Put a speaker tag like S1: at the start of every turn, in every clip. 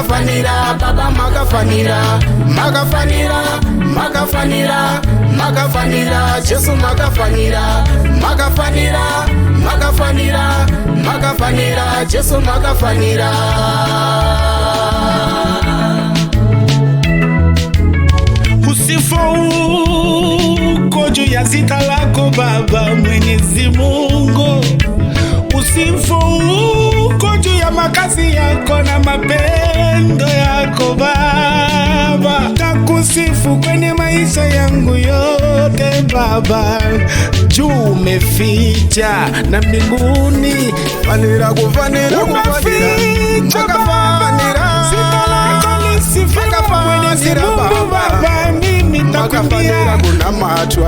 S1: makafanira baba makafanira makafanira makafanira makafanira Jesu makafanira makafanira makafanira makafanira Jesu makafanira
S2: Usifu uko juu ya zita lako Baba Mwenyezi Mungu, usifu uko juu ya makazi yako na mapendo yako Baba. Takusifu kwenye maisha yangu yote Baba, juu umeficha na mbinguni
S1: fanira kufanira
S2: umeficha Baba, zita lako lisifiwe Mwenyezi Mungu Baba. Mimi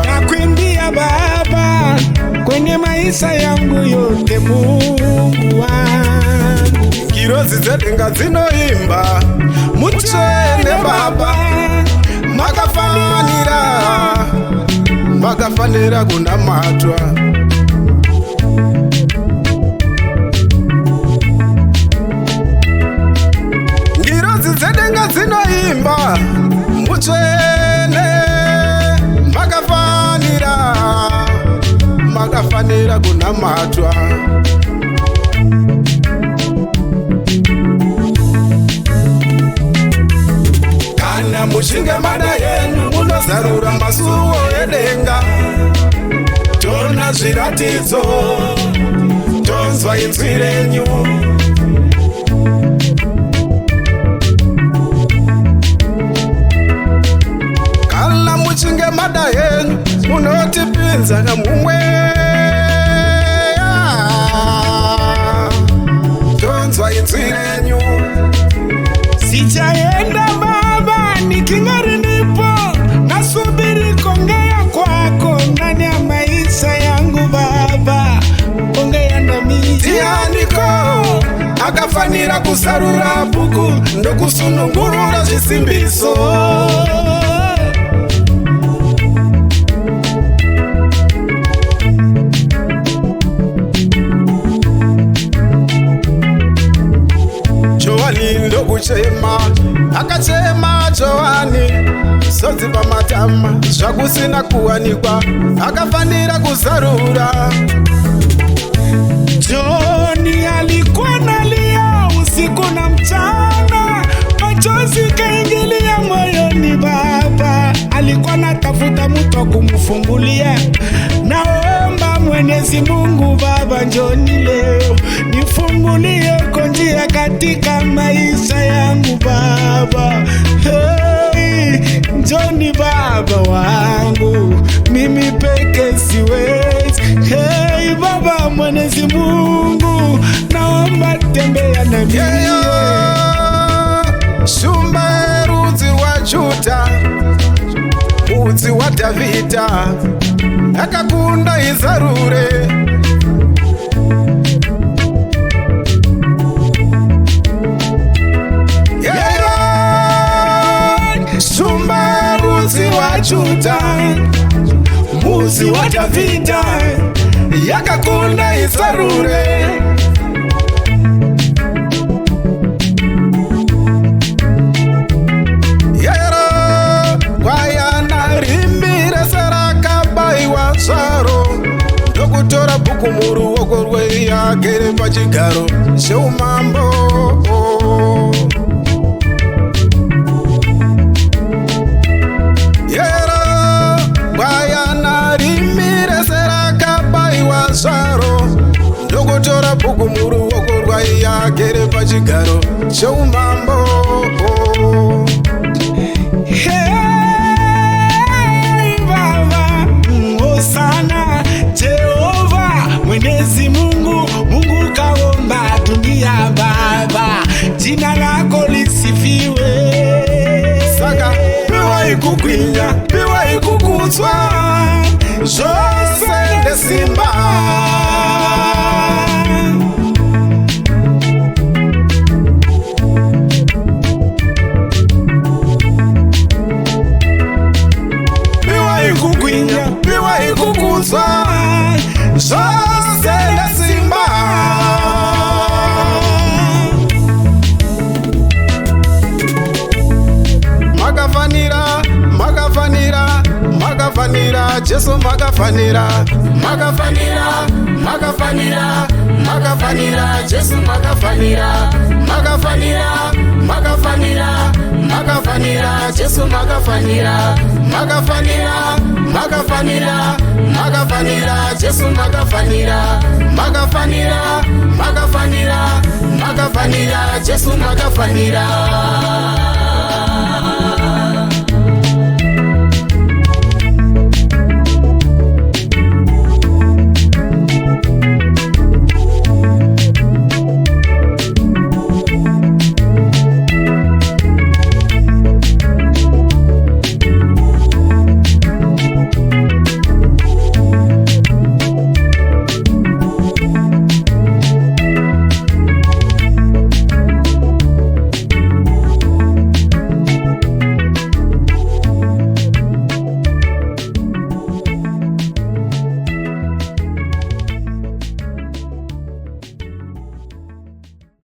S2: takuimbia Baba kwenye maisha yangu yote Mungu wangu.
S1: Kirozi zedenga zinoimba muchene Baba makafanira makafanira kunamatwa. Kirozi zedenga zinoimba muchene makafanira makafanira kunamatwa. Kana mushinga mada yenu munozarura masuwo edenga, tona zviratidzo tonzwa inzwi renyu. Kana mushinga mada yenu munotipinza kamumweya, tonzwa inzwi renyu.
S2: Sijaenda Baba nikingari nipo, nasubiri kuongea kwako ndani ya maisha yangu Baba, ongea nami.
S1: Tiandiko akafanira kusarura buku ndokusunungurura zvisimbiso. Johani ndokuchema akachema Johani sodzi pamatama zvakusina kuwanikwa akafanira kuzarura.
S2: Johani alikuwa nalia usiku na mchana, machozi kaingilia moyoni Baba, alikuwa natafuta mtu wa kumfungulia. Naomba Mwenyezi Mungu Baba, njoni leo nifungulie njia katika maisha yangu Baba. Hey, njoni Baba wangu, mimi peke siwezi. Hey Baba Mwenyezi Mungu, naomba tembea na mimi.
S1: Shumba rudzi wa Juda, mudzi wa Davhidha, akakunda izarure. Shumba rudzi wa Juda, mudzi wa Davhidha, yakakunda izarure. Ndokutora bhuku muruoko rwe agere pachigaro cheumambo. Yero gwayana rimire serakabaiwa zvaro. Ndokutora bhuku muruoko rwe agere pachigaro cheumambo.
S2: Mwenyezi Mungu, Mungu kaomba dunia Baba, jina lako lisifiwe.
S1: Saka piwa ikugwinya, piwa ikukudzwa, zvose nesimba. Piwa ikugwinya, piwa ikukudzwa, zvose nesimba. Jesu makafanira,
S3: makafanira, makafanira, makafanira, Jesu makafanira, makafanira, makafanira, makafanira, Jesu makafanira, makafanira, makafanira, makafanira, Jesu makafanira, makafanira, makafanira, makafanira, Jesu makafanira.